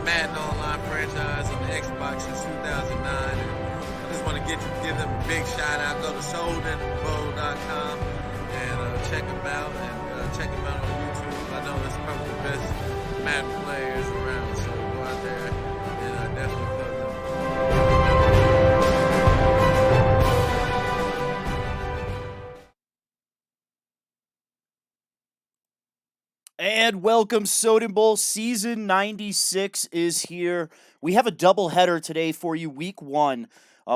Madden Online Franchise on the Xbox since 2009. And I just want to give them a big shout out. Go to SodenBowl.com and check them out check them out on YouTube. I know that's probably the best Madden players around, so go out there and definitely plug them. And welcome, Soden Bowl. Season 96 is here. We have a doubleheader today for you, week 1.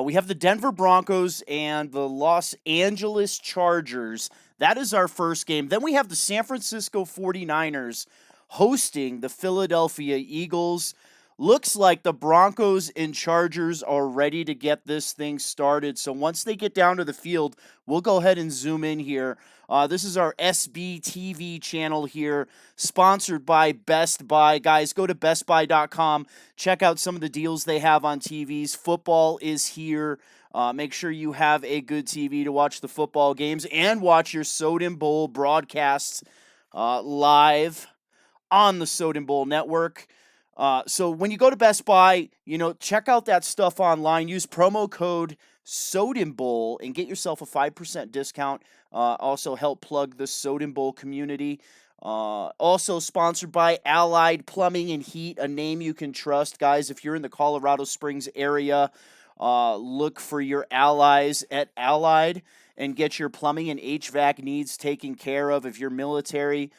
We have the Denver Broncos and the Los Angeles Chargers. That is our first game. Then we have the San Francisco 49ers hosting the Philadelphia Eagles. Looks like the Broncos and Chargers are ready to get this thing started. So once they get down to the field, we'll go ahead and zoom in here. This is our SBTV channel here, sponsored by Best Buy. Guys, go to bestbuy.com. Check out some of the deals they have on TVs. Football is here. Make sure you have a good TV to watch the football games and watch your Soden Bowl broadcasts live on the Soden Bowl network. So when you go to Best Buy, check out that stuff online. Use promo code Soden Bowl and get yourself a 5% discount. Also help plug the Soden Bowl community. Also sponsored by Allied Plumbing and Heat, a name you can trust. Guys, if you're in the Colorado Springs area, look for your allies at Allied and get your plumbing and HVAC needs taken care of. If you're military,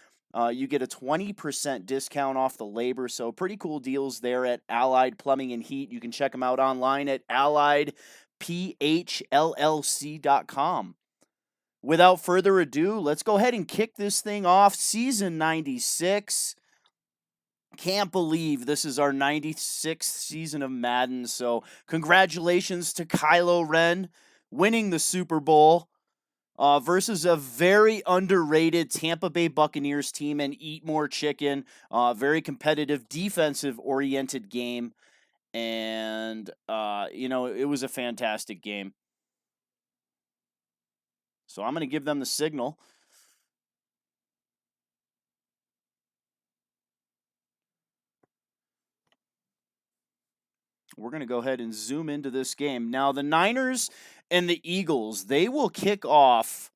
you get a 20% discount off the labor. So pretty cool deals there at Allied Plumbing and Heat. You can check them out online at alliedphllc.com. Without further ado, let's go ahead and kick this thing off. Season 96. Can't believe this is our 96th season of Madden. So congratulations to Kylo Ren winning the Super Bowl. Versus a very underrated Tampa Bay Buccaneers team and Eat More Chicken. Very competitive, defensive-oriented game. And, it was a fantastic game. So I'm going to give them the signal. We're going to go ahead and zoom into this game. Now, the Niners and the Eagles, they will kick off.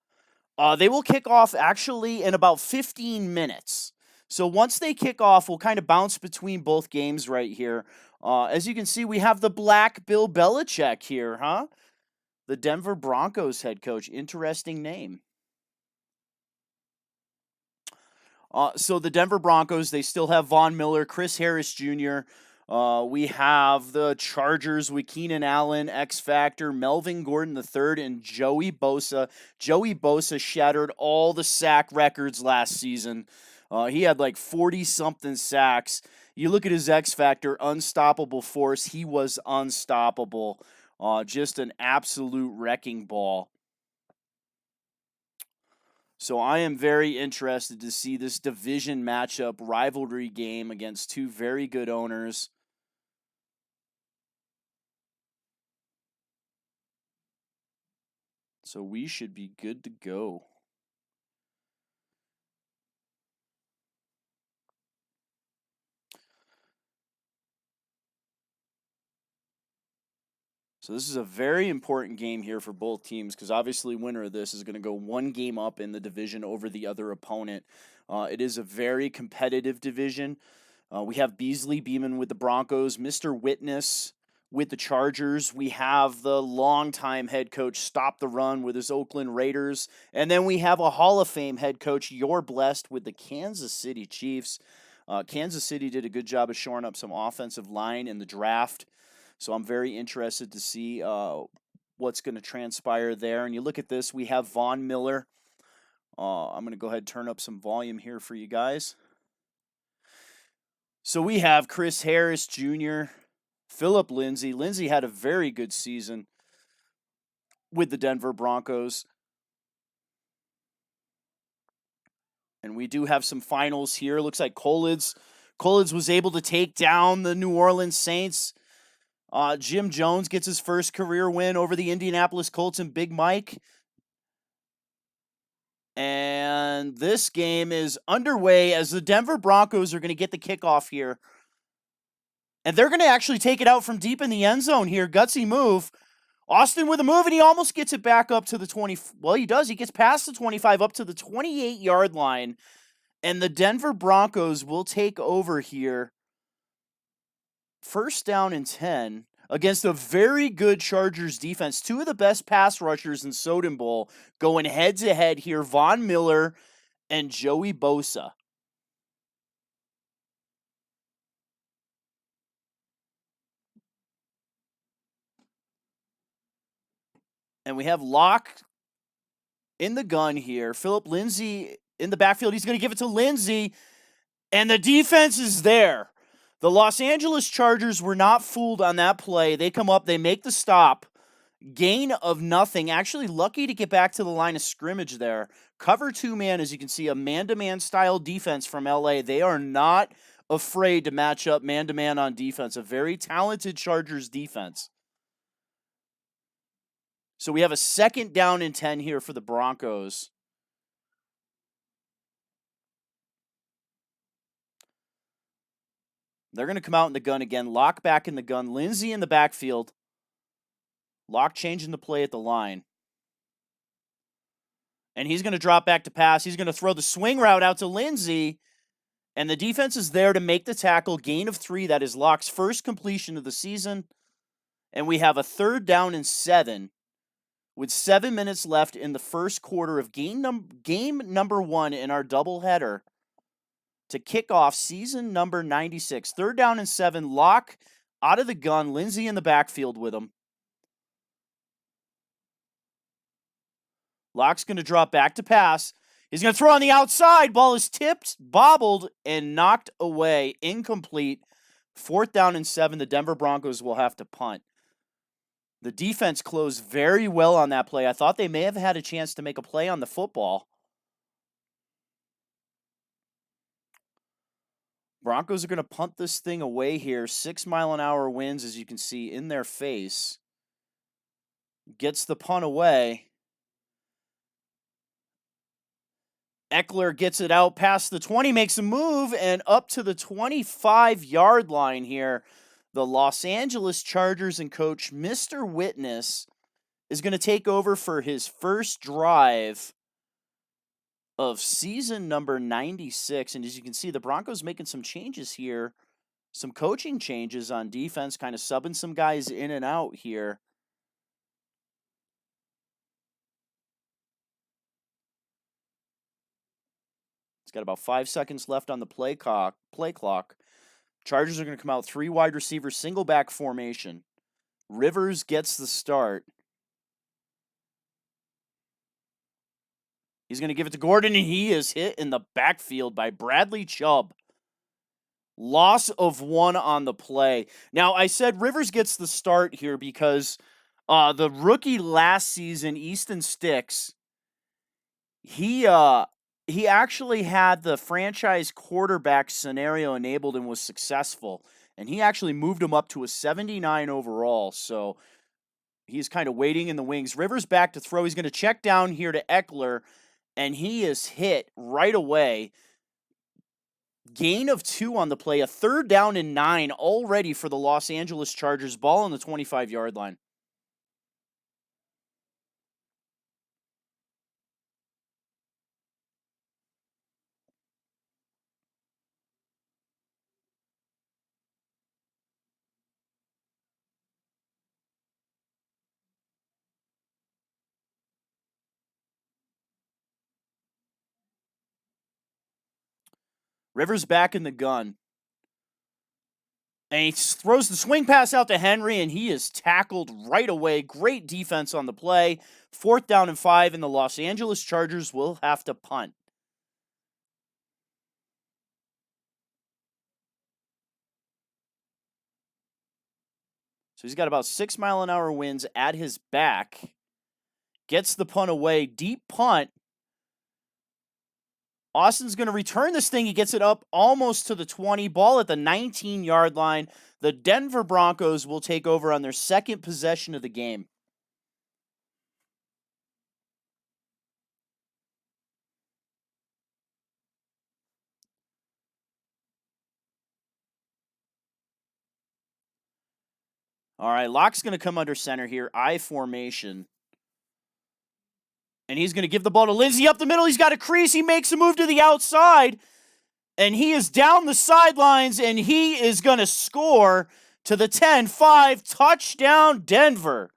Actually in about 15 minutes. So once they kick off, we'll kind of bounce between both games right here. As you can see, we have the Black Bill Belichick here, huh? The Denver Broncos head coach. Interesting name. So the Denver Broncos, they still have Von Miller, Chris Harris Jr., we have the Chargers with Keenan Allen, X Factor, Melvin Gordon III, and Joey Bosa. Joey Bosa shattered all the sack records last season. He had like 40-something sacks. You look at his X Factor, unstoppable force. He was unstoppable. Just an absolute wrecking ball. So I am very interested to see this division matchup rivalry game against two very good owners. So we should be good to go. So this is a very important game here for both teams because obviously winner of this is going to go one game up in the division over the other opponent. It is a very competitive division. We have Beasley Beeman with the Broncos, Mr. Witness with the Chargers. We have the longtime head coach Stop the Run with his Oakland Raiders. And then we have a Hall of Fame head coach, You're Blessed, with the Kansas City Chiefs. Kansas City did a good job of shoring up some offensive line in the draft. So I'm very interested to see what's going to transpire there. And you look at this, we have Von Miller. I'm going to go ahead and turn up some volume here for you guys. So we have Chris Harris Jr., Philip Lindsay. Lindsay had a very good season with the Denver Broncos. And we do have some finals here. Looks like Coolidge was able to take down the New Orleans Saints. Jim Jones gets his first career win over the Indianapolis Colts and Big Mike. And this game is underway as the Denver Broncos are going to get the kickoff here. And they're going to actually take it out from deep in the end zone here. Gutsy move. Austin with a move, and he almost gets it back up to the 20. Well, he does. He gets past the 25 up to the 28-yard line. And the Denver Broncos will take over here. First down and 10 against a very good Chargers defense. Two of the best pass rushers in Soden Bowl going head-to-head here. Von Miller and Joey Bosa. And we have Locke in the gun here. Philip Lindsay in the backfield. He's going to give it to Lindsay. And the defense is there. The Los Angeles Chargers were not fooled on that play. They come up, they make the stop. Gain of nothing. Actually lucky to get back to the line of scrimmage there. Cover 2-man, as you can see, a man-to-man style defense from LA. They are not afraid to match up man-to-man on defense. A very talented Chargers defense. So we have a second down and 10 here for the Broncos. They're going to come out in the gun again. Locke back in the gun. Lindsay in the backfield. Locke changing the play at the line. And he's going to drop back to pass. He's going to throw the swing route out to Lindsay. And the defense is there to make the tackle. Gain of 3. That is Locke's first completion of the season. And we have a third down and 7 with 7 minutes left in the first quarter of game number 1 in our doubleheader to kick off season number 96. Third down and 7. Locke out of the gun. Lindsay in the backfield with him. Locke's going to drop back to pass. He's going to throw on the outside. Ball is tipped, bobbled, and knocked away. Incomplete. Fourth down and 7. The Denver Broncos will have to punt. The defense closed very well on that play. I thought they may have had a chance to make a play on the football. Broncos are going to punt this thing away here. 6-mile-an-hour winds, as you can see, in their face. Gets the punt away. Eckler gets it out past the 20, makes a move, and up to the 25-yard line here. The Los Angeles Chargers and coach Mr. Witness is going to take over for his first drive of season number 96. And as you can see, the Broncos making some changes here. Some coaching changes on defense, kind of subbing some guys in and out here. It's got about 5 seconds left on the play clock. Chargers are going to come out 3 wide receivers, single back formation. Rivers gets the start. He's going to give it to Gordon, and he is hit in the backfield by Bradley Chubb. Loss of 1 on the play. Now, I said Rivers gets the start here because the rookie last season, Easton Sticks, he actually had the franchise quarterback scenario enabled and was successful. And he actually moved him up to a 79 overall. So he's kind of waiting in the wings. Rivers back to throw. He's going to check down here to Eckler. And he is hit right away. Gain of 2 on the play. A third down and 9 already for the Los Angeles Chargers. Ball on the 25-yard line. Rivers back in the gun. And he throws the swing pass out to Henry, and he is tackled right away. Great defense on the play. Fourth down and 5, and the Los Angeles Chargers will have to punt. So he's got about 6-mile-an-hour winds at his back. Gets the punt away. Deep punt. Austin's going to return this thing. He gets it up almost to the 20. Ball at the 19-yard line. The Denver Broncos will take over on their second possession of the game. All right, Locke's going to come under center here. I formation. And he's going to give the ball to Lindsey up the middle. He's got a crease. He makes a move to the outside. And he is down the sidelines, and he is going to score to the 10-5. Touchdown, Denver.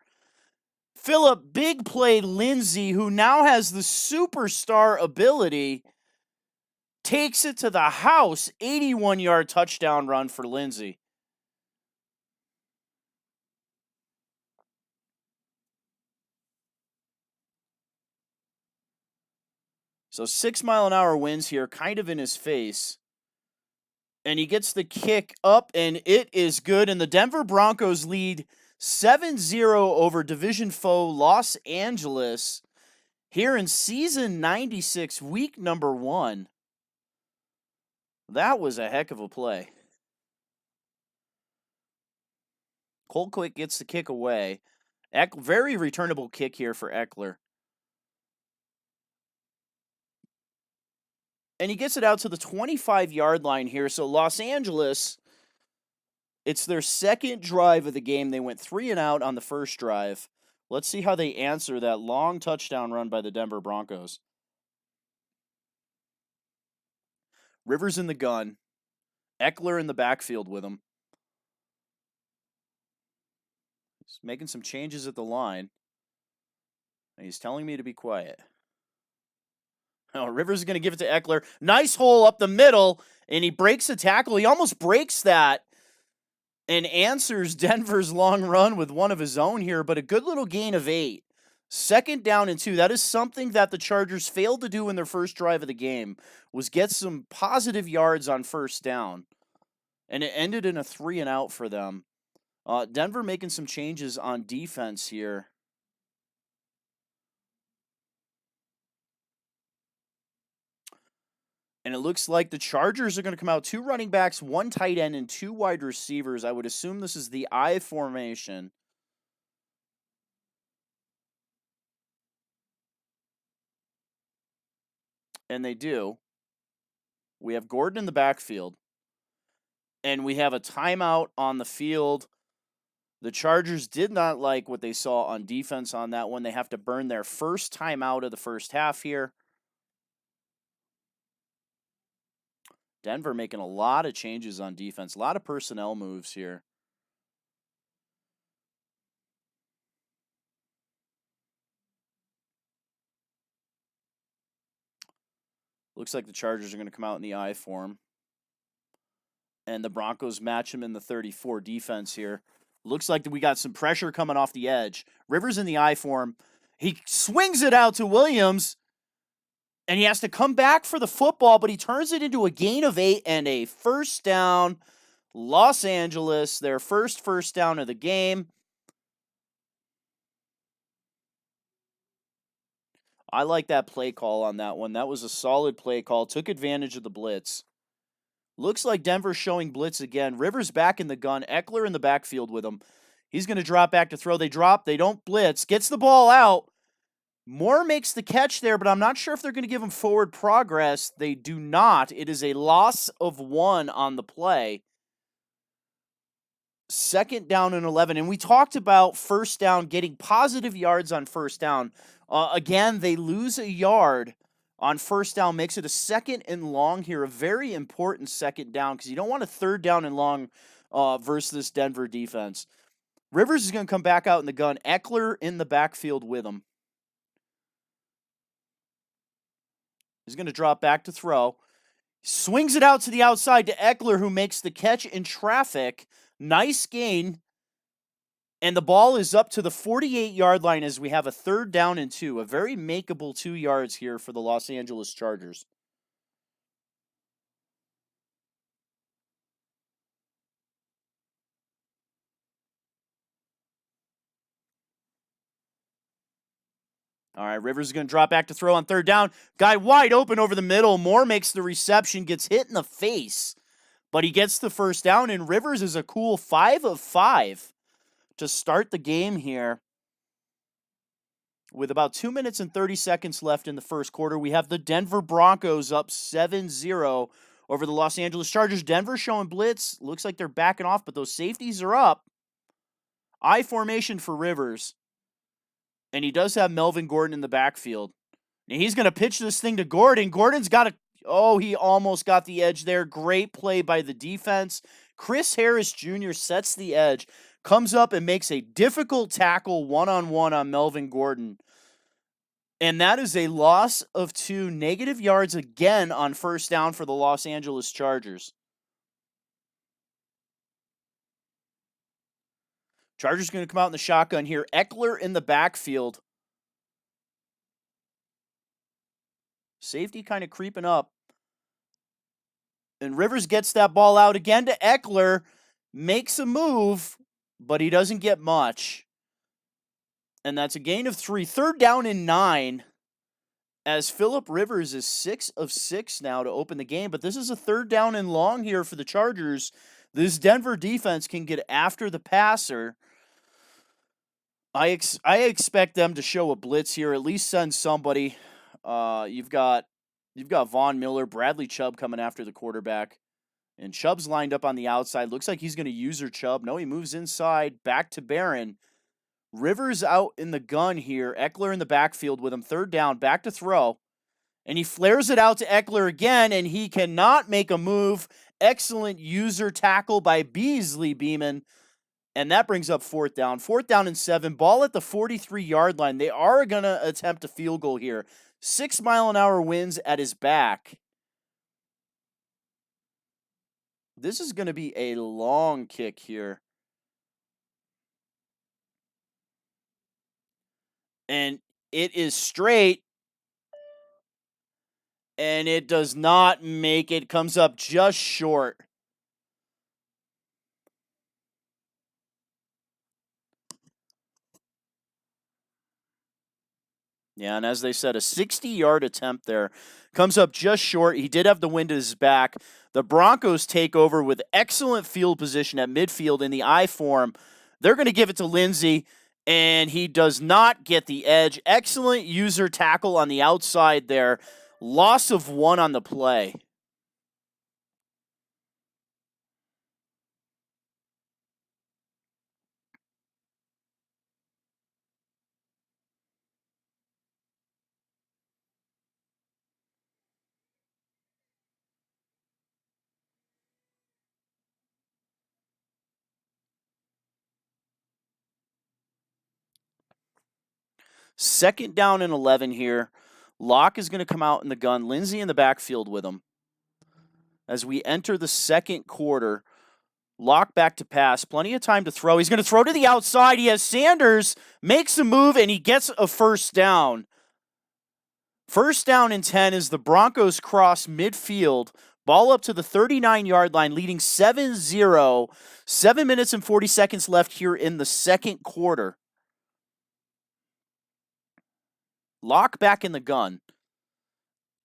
Phillip big play Lindsey, who now has the superstar ability, takes it to the house. 81-yard touchdown run for Lindsey. So 6-mile-an-hour winds here, kind of in his face. And he gets the kick up, and it is good. And the Denver Broncos lead 7-0 over division foe Los Angeles here in season 96, week number 1. That was a heck of a play. Colquitt gets the kick away. Very returnable kick here for Eckler. And he gets it out to the 25-yard line here. So Los Angeles, it's their second drive of the game. They went 3 and out on the first drive. Let's see how they answer that long touchdown run by the Denver Broncos. Rivers in the gun. Eckler in the backfield with him. He's making some changes at the line. And he's telling me to be quiet. Oh, Rivers is going to give it to Eckler. Nice hole up the middle, and he breaks a tackle. He almost breaks that and answers Denver's long run with one of his own here, but a good little gain of 8. 2nd down and 2. That is something that the Chargers failed to do in their first drive of the game, was get some positive yards on first down. And it ended in a 3 and out for them. Denver making some changes on defense here. And it looks like the Chargers are going to come out 2 running backs, 1 tight end, and 2 wide receivers. I would assume this is the I formation. And they do. We have Gordon in the backfield. And we have a timeout on the field. The Chargers did not like what they saw on defense on that one. They have to burn their first timeout of the first half here. Denver making a lot of changes on defense. A lot of personnel moves here. Looks like the Chargers are going to come out in the I form. And the Broncos match him in the 34 defense here. Looks like we got some pressure coming off the edge. Rivers in the I form. He swings it out to Williams. And he has to come back for the football, but he turns it into a gain of 8 and a first down. Los Angeles, their first down of the game. I like that play call on that one. That was a solid play call. Took advantage of the blitz. Looks like Denver's showing blitz again. Rivers back in the gun. Eckler in the backfield with him. He's going to drop back to throw. They drop. They don't blitz. Gets the ball out. Moore makes the catch there, but I'm not sure if they're going to give him forward progress. They do not. It is a loss of 1 on the play. 2nd down and 11. And we talked about first down, getting positive yards on first down. Again, they lose a yard on first down. Makes it a 2nd and long here. A very important 2nd down because you don't want a 3rd down and long versus this Denver defense. Rivers is going to come back out in the gun. Eckler in the backfield with him. He's going to drop back to throw. Swings it out to the outside to Eckler, who makes the catch in traffic. Nice gain. And the ball is up to the 48-yard line as we have a 3rd down and 2. A very makeable 2 yards here for the Los Angeles Chargers. All right, Rivers is going to drop back to throw on 3rd down. Guy wide open over the middle. Moore makes the reception, gets hit in the face. But he gets the first down, and Rivers is a cool 5 of 5 to start the game here. With about 2 minutes and 30 seconds left in the first quarter, we have the Denver Broncos up 7-0 over the Los Angeles Chargers. Denver showing blitz. Looks like they're backing off, but those safeties are up. I formation for Rivers. And he does have Melvin Gordon in the backfield. And he's going to pitch this thing to Gordon. Gordon's got he almost got the edge there. Great play by the defense. Chris Harris Jr. sets the edge, comes up and makes a difficult tackle one-on-one on Melvin Gordon. And that is a loss of 2, negative yards again on first down for the Los Angeles Chargers. Chargers going to come out in the shotgun here. Eckler in the backfield. Safety kind of creeping up. And Rivers gets that ball out again to Eckler. Makes a move, but he doesn't get much. And that's a gain of 3. 3rd down and 9. As Phillip Rivers is 6 of 6 now to open the game. But this is a 3rd down and long here for the Chargers. This Denver defense can get after the passer. I expect them to show a blitz here, at least send somebody. You've got Von Miller, Bradley Chubb coming after the quarterback. And Chubb's lined up on the outside. Looks like he's going to user Chubb. No, he moves inside, back to Barron. Rivers out in the gun here. Eckler in the backfield with him. 3rd down, back to throw. And he flares it out to Eckler again, and he cannot make a move. Excellent user tackle by Beasley Beeman. And that brings up 4th down. 4th down and 7. Ball at the 43-yard line. They are going to attempt a field goal here. 6-mile-an-hour winds at his back. This is going to be a long kick here. And it is straight. And it does not make it. Comes up just short. Yeah, and as they said, a 60-yard attempt there. Comes up just short. He did have the wind at his back. The Broncos take over with excellent field position at midfield in the I form. They're going to give it to Lindsey, and he does not get the edge. Excellent user tackle on the outside there. Loss of 1 on the play. Second down and 11 here. Locke is going to come out in the gun. Lindsey in the backfield with him. As we enter the second quarter, Locke back to pass. Plenty of time to throw. He's going to throw to the outside. He has Sanders, makes a move, and he gets a first down. 1st down and 10 as the Broncos cross midfield. Ball up to the 39-yard line, leading 7-0. 7 minutes and 40 seconds left here in the second quarter. Locke back in the gun.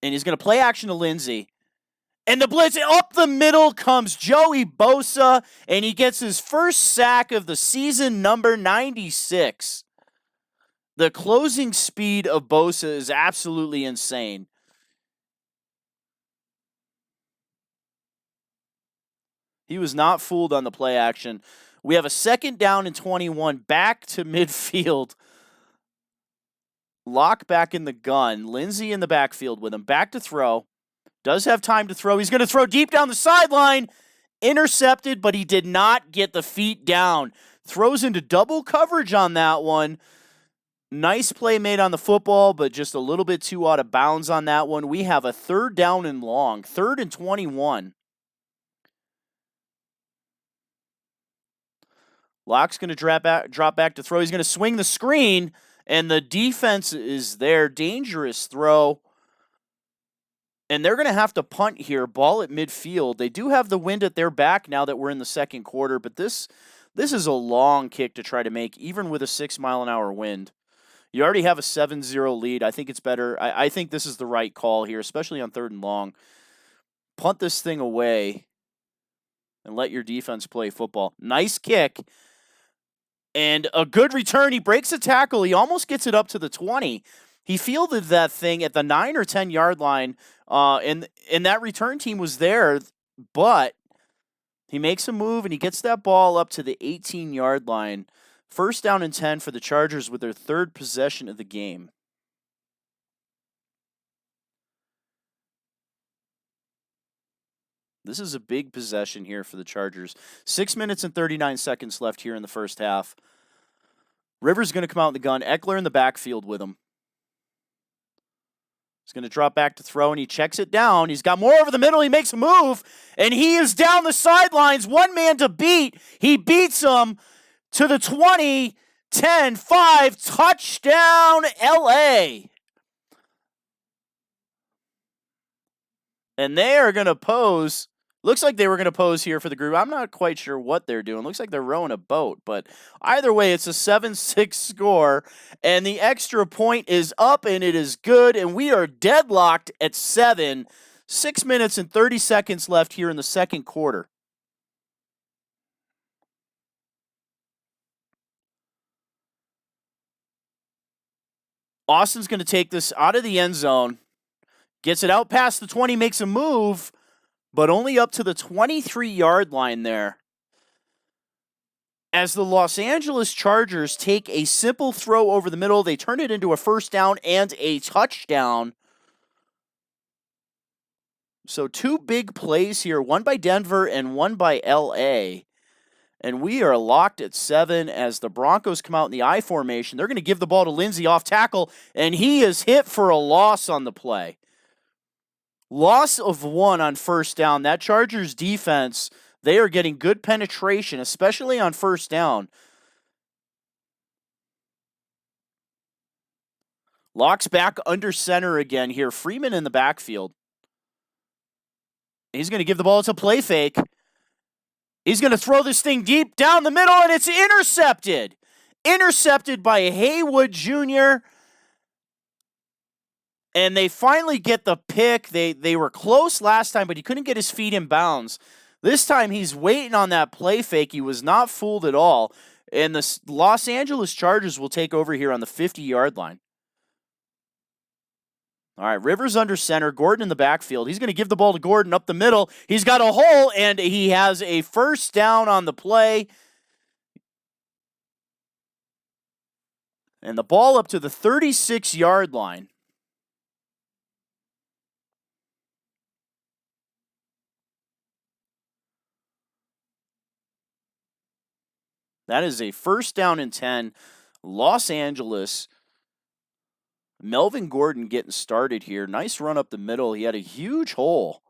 And he's going to play action to Lindsey. And the blitz, up the middle comes Joey Bosa, and he gets his first sack of the season, number 96. The closing speed of Bosa is absolutely insane. He was not fooled on the play action. We have a 2nd down and 21, back to midfield. Locke back in the gun. Lindsey in the backfield with him. Back to throw. Does have time to throw. He's going to throw deep down the sideline. Intercepted, but he did not get the feet down. Throws into double coverage on that one. Nice play made on the football, but just a little bit too out of bounds on that one. We have a 3rd down and long. 3rd and 21. Locke's going to drop back to throw. He's going to swing the screen. And the defense is there. Dangerous throw. And they're going to have to punt here. Ball at midfield. They do have the wind at their back now that we're in the second quarter. But this is a long kick to try to make, even with a 6-mile-an-hour wind. You already have a 7-0 lead. I think it's better. I think this is the right call here, especially on 3rd and long. Punt this thing away and let your defense play football. Nice kick. And a good return. He breaks a tackle. He almost gets it up to the 20. He fielded that thing at the 9 or 10-yard line, and that return team was there, but he makes a move, and he gets that ball up to the 18-yard line. First down and 10 for the Chargers with their third possession of the game. This is a big possession here for the Chargers. 6 minutes and 39 seconds left here in the first half. Rivers going to come out in the gun. Eckler in the backfield with him. He's going to drop back to throw, and he checks it down. He's got more over the middle. He makes a move, and he is down the sidelines. One man to beat. He beats him to the 20, 10, 5, touchdown LA. And they are going to pose. Looks like they were going to pose here for the group. I'm not quite sure what they're doing. Looks like they're rowing a boat. But either way, it's a 7-6 score. And the extra point is up, and it is good. And we are deadlocked at 7. 6 minutes and 30 seconds left here in the second quarter. Austin's going to take this out of the end zone. Gets it out past the 20, makes a move, but only up to the 23-yard line there. As the Los Angeles Chargers take a simple throw over the middle, they turn it into a first down and a touchdown. So 2 big plays here, one by Denver and one by LA. And we are locked at 7 as the Broncos come out in the I formation. They're going to give the ball to Lindsey off tackle, and he is hit for a loss on the play. Loss of 1 on first down. That Chargers defense, they are getting good penetration, especially on first down. Locks back under center again here. Freeman in the backfield. He's going to give the ball. It's a play fake. He's going to throw this thing deep down the middle, and it's intercepted. Intercepted by Haywood Jr., and they finally get the pick. They were close last time, but he couldn't get his feet in bounds. This time he's waiting on that play fake. He was not fooled at all. And the Los Angeles Chargers will take over here on the 50-yard line. All right, Rivers under center, Gordon in the backfield. He's going to give the ball to Gordon up the middle. He's got a hole, and he has a first down on the play. And the ball up to the 36-yard line. That is a first down and 10. Los Angeles. Melvin Gordon getting started here. Nice run up the middle. He had a huge hole.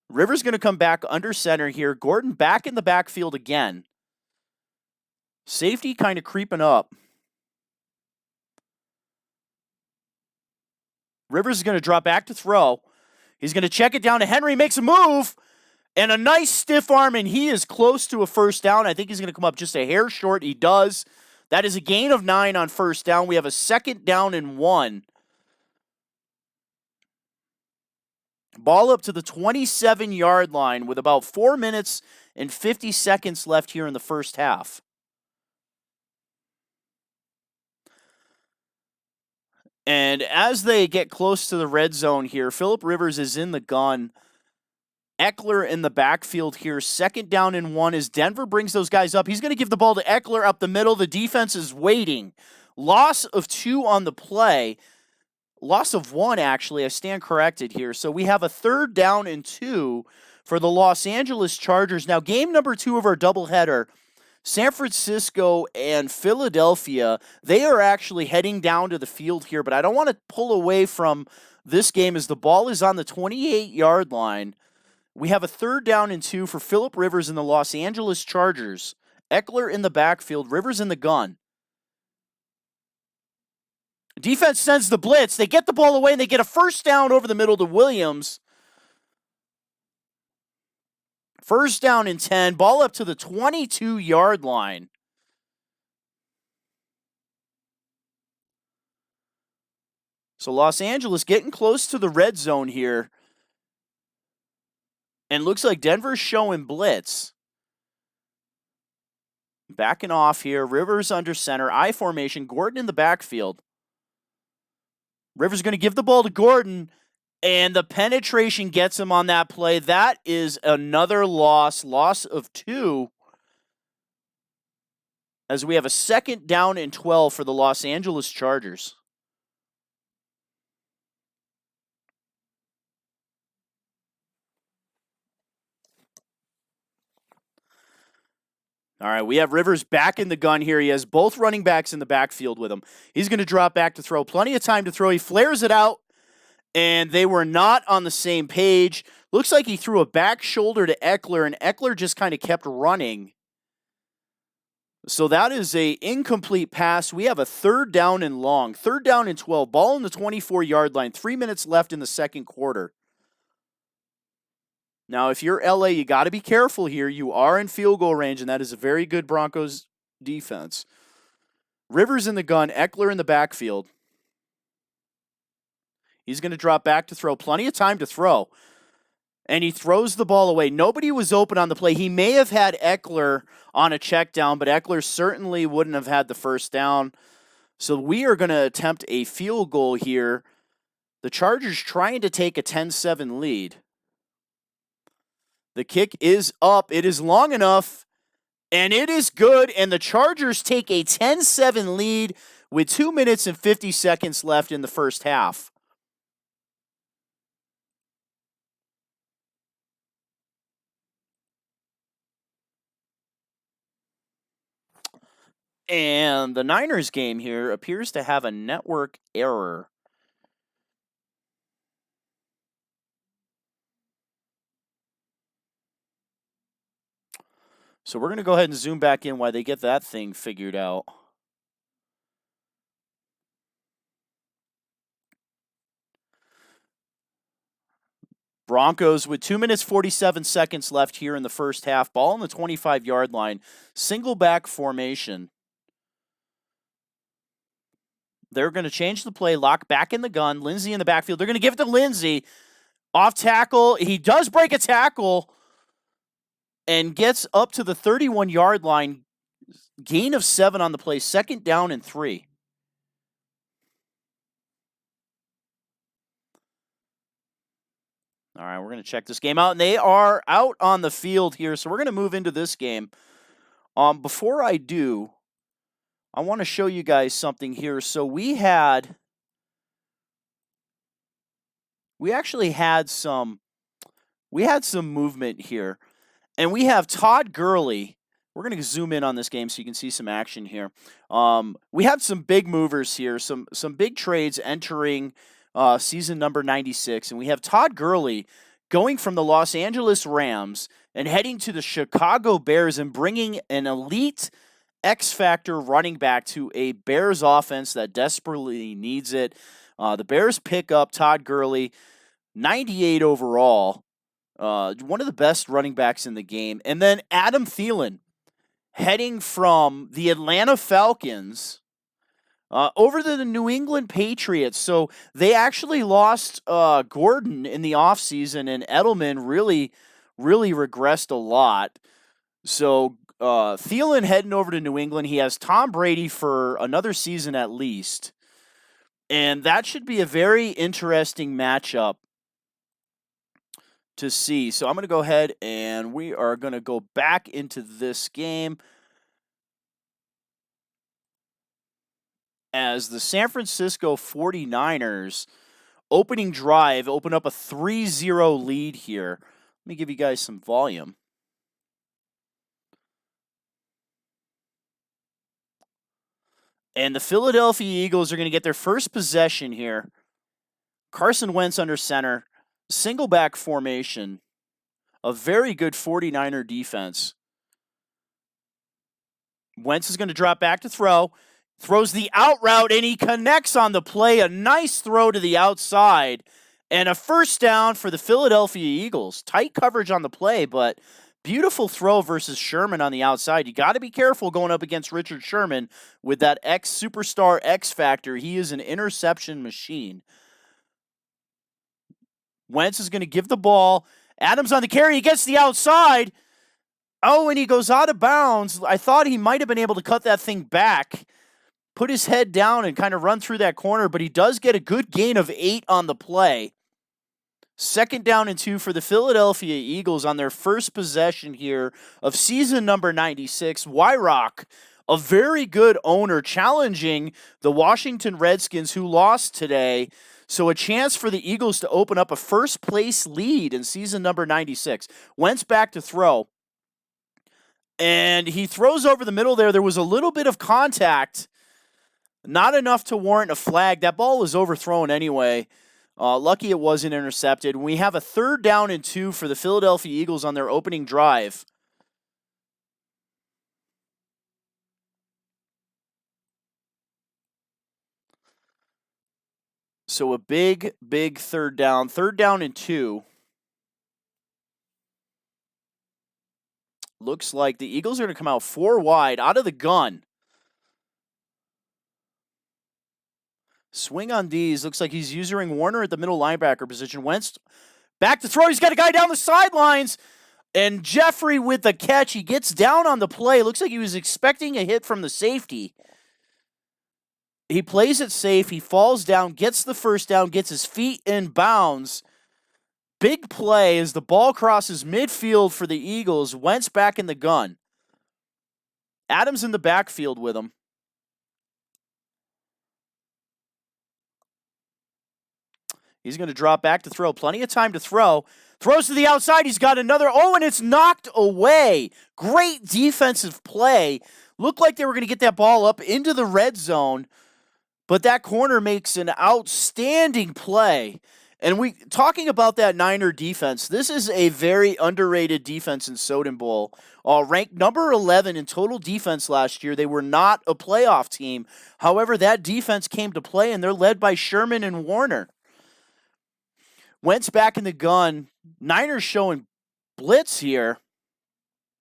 Rivers going to come back under center here. Gordon back in the backfield again. Safety kind of creeping up. Rivers is going to drop back to throw. He's going to check it down to Henry. Makes a move. And a nice stiff arm, and he is close to a first down. I think he's going to come up just a hair short. He does. That is a gain of 9 on first down. We have a second down and 1. Ball up to the 27-yard line with about 4 minutes and 50 seconds left here in the first half. And as they get close to the red zone here, Phillip Rivers is in the gun. Eckler in the backfield here. Second down and 1 as Denver brings those guys up. He's going to give the ball to Eckler up the middle. The defense is waiting. Loss of 2 on the play. Loss of 1, actually. I stand corrected here. So we have a third down and 2 for the Los Angeles Chargers. Now, game number 2 of our doubleheader, San Francisco and Philadelphia, they are actually heading down to the field here, but I don't want to pull away from this game as the ball is on the 28-yard line. We have a third down and 2 for Phillip Rivers and the Los Angeles Chargers. Eckler in the backfield, Rivers in the gun. Defense sends the blitz. They get the ball away, and they get a first down over the middle to Williams. First down and 10. Ball up to the 22-yard line. So Los Angeles getting close to the red zone here. And looks like Denver's showing blitz. Backing off here. Rivers under center. I formation. Gordon in the backfield. Rivers going to give the ball to Gordon. And the penetration gets him on that play. That is another loss. Loss of 2. as we have a 2nd down and 12 for the Los Angeles Chargers. All right, we have Rivers back in the gun here. He has both running backs in the backfield with him. He's going to drop back to throw. Plenty of time to throw. He flares it out, and they were not on the same page. Looks like he threw a back shoulder to Eckler, and Eckler just kind of kept running. So that is a incomplete pass. We have a 3rd down and long. 3rd down and 12. Ball in the 24-yard line. 3 minutes left in the 2nd quarter. Now, if you're LA, you got to be careful here. You are in field goal range, and that is a very good Broncos defense. Rivers in the gun, Eckler in the backfield. He's going to drop back to throw. Plenty of time to throw. And he throws the ball away. Nobody was open on the play. He may have had Eckler on a check down, but Eckler certainly wouldn't have had the 1st down. So we are going to attempt a field goal here. The Chargers trying to take a 10-7 lead. The kick is up. It is long enough, and it is good. And the Chargers take a 10-7 lead with 2 minutes and 50 seconds left in the first half. And the Niners game here appears to have a network error. So we're going to go ahead and zoom back in while they get that thing figured out. Broncos with 2 minutes, 47 seconds left here in the first half. Ball on the 25-yard line. Single back formation. They're going to change the play, lock back in the gun. Lindsey in the backfield. They're going to give it to Lindsey. Off tackle. He does break a tackle and gets up to the 31-yard line. Gain of 7 on the play. 2nd down and 3. All right, we're going to check this game out. And they are out on the field here, so we're going to move into this game. Before I do, I want to show you guys something here. So we actually had some movement here. And we have Todd Gurley. We're going to zoom in on this game so you can see some action here. We have some big movers here, some big trades entering season number 96. And we have Todd Gurley going from the Los Angeles Rams and heading to the Chicago Bears and bringing an elite X-Factor running back to a Bears offense that desperately needs it. The Bears pick up Todd Gurley, 98 overall. One of the best running backs in the game. And then Adam Thielen heading from the Atlanta Falcons over to the New England Patriots. So they actually lost Gordon in the offseason, and Edelman really regressed a lot. So Thielen heading over to New England. He has Tom Brady for another season at least. And that should be a very interesting matchup to see. So I'm going to go ahead and we are going to go back into this game as the San Francisco 49ers opening drive open up a 3-0 lead here. Let me give you guys some volume. And the Philadelphia Eagles are going to get their first possession here. Carson Wentz under center. Single back formation. A very good 49er defense. Wentz is going to drop back to throw. Throws the out route, and he connects on the play. A nice throw to the outside. And a first down for the Philadelphia Eagles. Tight coverage on the play, but beautiful throw versus Sherman on the outside. You got to be careful going up against Richard Sherman with that superstar X factor. He is an interception machine. Wentz is going to give the ball. Adams on the carry. He gets the outside. Oh, and he goes out of bounds. I thought he might have been able to cut that thing back, put his head down and kind of run through that corner, but he does get a good gain of 8 on the play. 2nd down and 2 for the Philadelphia Eagles on their first possession here of season number 96. Wyrock a very good owner challenging the Washington Redskins, who lost today. So a chance for the Eagles to open up a first-place lead in season number 96. Wentz back to throw. And he throws over the middle there. There was a little bit of contact. Not enough to warrant a flag. That ball was overthrown anyway. Lucky it wasn't intercepted. We have a 3rd down and 2 for the Philadelphia Eagles on their opening drive. So a big, big 3rd down. 3rd down and 2. Looks like the Eagles are going to come out 4 wide out of the gun. Swing on D's. Looks like he's using Warner at the middle linebacker position. Wentz back to throw. He's got a guy down the sidelines. And Jeffrey with the catch. He gets down on the play. Looks like he was expecting a hit from the safety. He plays it safe. He falls down, gets the first down, gets his feet in bounds. Big play as the ball crosses midfield for the Eagles. Wentz back in the gun. Adams in the backfield with him. He's going to drop back to throw. Plenty of time to throw. Throws to the outside. He's got another. Oh, and it's knocked away. Great defensive play. Looked like they were going to get that ball up into the red zone, but that corner makes an outstanding play. And talking about that Niner defense, this is a very underrated defense in Soden Bowl. Ranked number 11 in total defense last year. They were not a playoff team. However, that defense came to play, and they're led by Sherman and Warner. Wentz back in the gun. Niners showing blitz here.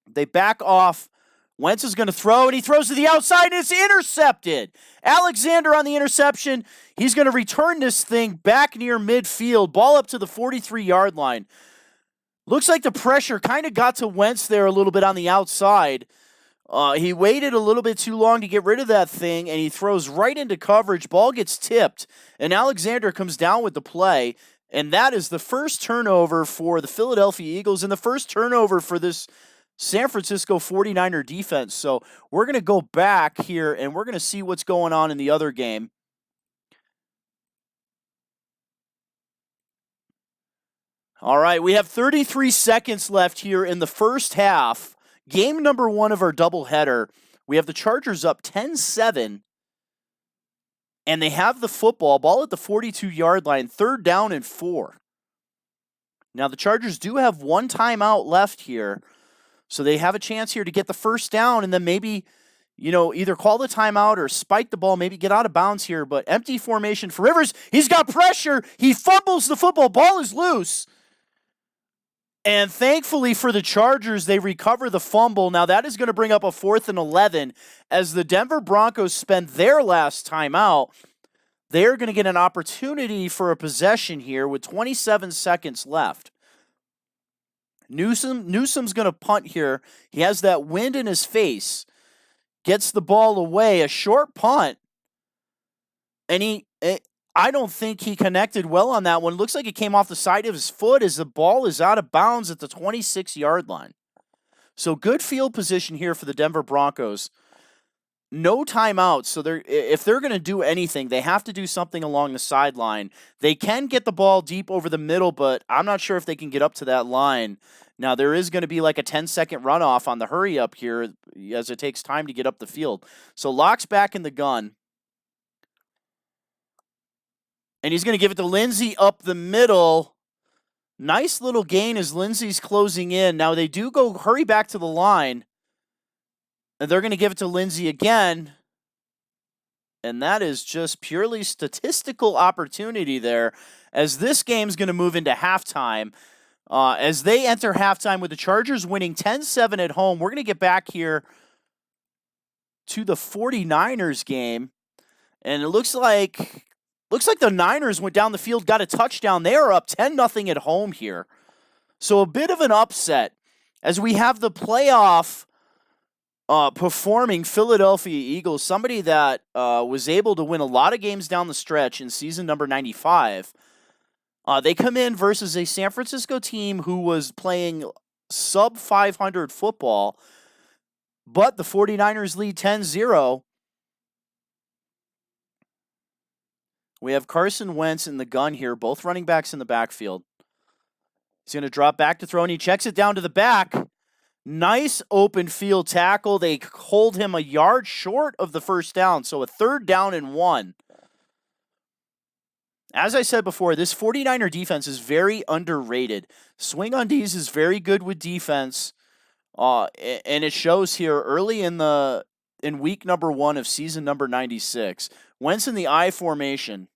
They back off. Wentz is going to throw, and he throws to the outside, and it's intercepted. Alexander on the interception. He's going to return this thing back near midfield. Ball up to the 43-yard line. Looks like the pressure kind of got to Wentz there a little bit on the outside. He waited a little bit too long to get rid of that thing, and he throws right into coverage. Ball gets tipped, and Alexander comes down with the play. And that is the first turnover for the Philadelphia Eagles and the first turnover for this San Francisco 49er defense. So we're going to go back here and we're going to see what's going on in the other game. All right, we have 33 seconds left here in the first half. Game number 1 of our doubleheader. We have the Chargers up 10-7. And they have the football, ball at the 42-yard line, 3rd down and 4. Now, the Chargers do have 1 timeout left here, so they have a chance here to get the first down and then maybe, either call the timeout or spike the ball, maybe get out of bounds here. But empty formation for Rivers. He's got pressure. He fumbles the football. Ball is loose. And thankfully for the Chargers, they recover the fumble. Now that is going to bring up a 4th and 11 as the Denver Broncos spend their last timeout. They're going to get an opportunity for a possession here with 27 seconds left. Newsom's going to punt here. He has that wind in his face. Gets the ball away, a short punt. And I don't think he connected well on that one. Looks like it came off the side of his foot as the ball is out of bounds at the 26-yard line. So good field position here for the Denver Broncos. No timeouts, so if they're going to do anything, they have to do something along the sideline. They can get the ball deep over the middle, but I'm not sure if they can get up to that line. Now, there is going to be like a 10-second runoff on the hurry-up here as it takes time to get up the field. So Locke's back in the gun. And he's going to give it to Lindsey up the middle. Nice little gain as Lindsey's closing in. Now, they do go hurry back to the line. And they're going to give it to Lindsey again. And that is just purely statistical opportunity there, as this game's going to move into halftime. As they enter halftime with the Chargers winning 10-7 at home, we're going to get back here to the 49ers game. And it looks like the Niners went down the field, got a touchdown. They are up 10-0 at home here. So a bit of an upset as we have the playoff performing Philadelphia Eagles, somebody that was able to win a lot of games down the stretch in season number 95. They come in versus a San Francisco team who was playing sub-500 football. but the 49ers lead 10-0. We have Carson Wentz in the gun here, both running backs in the backfield. He's going to drop back to throw, and he checks it down to the back. Nice open field tackle. They hold him a yard short of the first down, so a 3rd down and 1. As I said before, this 49er defense is very underrated. Swing on D's is very good with defense, and it shows here early in week number 1 of season number 96. Wentz in the I formation.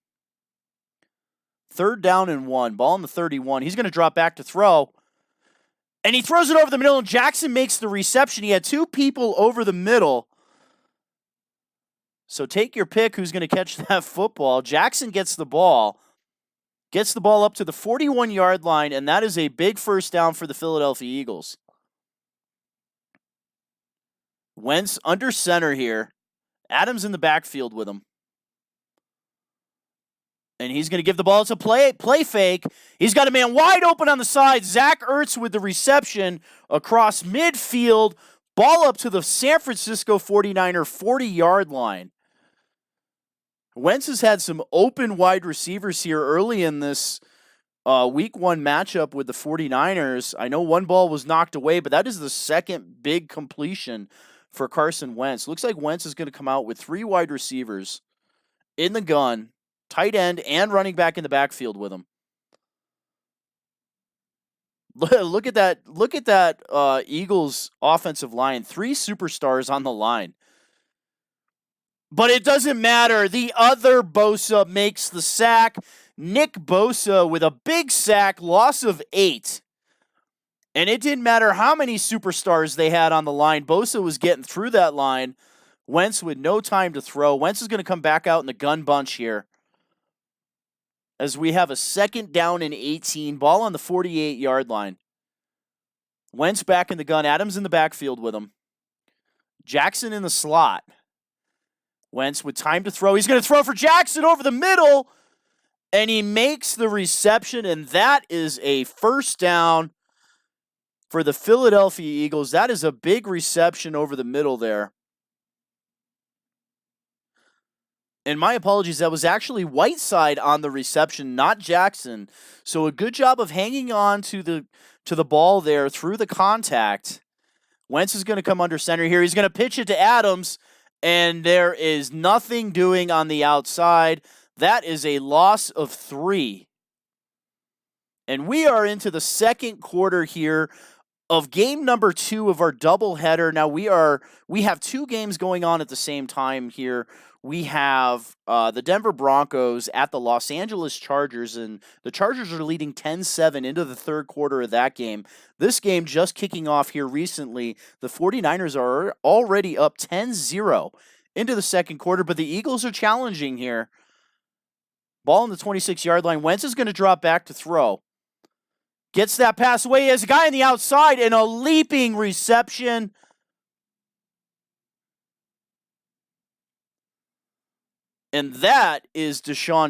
3rd down and 1. Ball in the 31. He's going to drop back to throw. And he throws it over the middle, and Jackson makes the reception. He had 2 people over the middle. So take your pick who's going to catch that football. Jackson gets the ball up to the 41-yard line, and that is a big first down for the Philadelphia Eagles. Wentz under center here. Adams in the backfield with him. And he's going to give the ball. It's a play fake. He's got a man wide open on the side. Zach Ertz with the reception across midfield. Ball up to the San Francisco 49er 40-yard line. Wentz has had some open wide receivers here early in this week 1 matchup with the 49ers. I know one ball was knocked away, but that is the second big completion for Carson Wentz. Looks like Wentz is going to come out with 3 wide receivers in the gun, tight end and running back in the backfield with him. Look at that Eagles offensive line. 3 superstars on the line. But it doesn't matter. The other Bosa makes the sack. Nick Bosa with a big sack, loss of 8. And it didn't matter how many superstars they had on the line. Bosa was getting through that line. Wentz with no time to throw. Wentz is going to come back out in the gun bunch here, as we have a 2nd down and 18. Ball on the 48-yard line. Wentz back in the gun. Adams in the backfield with him. Jackson in the slot. Wentz with time to throw. He's going to throw for Jackson over the middle, and he makes the reception, and that is a first down for the Philadelphia Eagles. That is a big reception over the middle there. And my apologies, that was actually Whiteside on the reception, not Jackson. So a good job of hanging on to the ball there through the contact. Wentz is going to come under center here. He's going to pitch it to Adams, and there is nothing doing on the outside. That is a loss of 3. And we are into the second quarter here of game number 2 of our doubleheader. Now we have 2 games going on at the same time here. We have the Denver Broncos at the Los Angeles Chargers, and the Chargers are leading 10-7 into the third quarter of that game. This game just kicking off here recently. The 49ers are already up 10-0 into the second quarter, but the Eagles are challenging here. Ball on the 26-yard line. Wentz is going to drop back to throw. Gets that pass away. He has a guy on the outside and a leaping reception. And that is Deshaun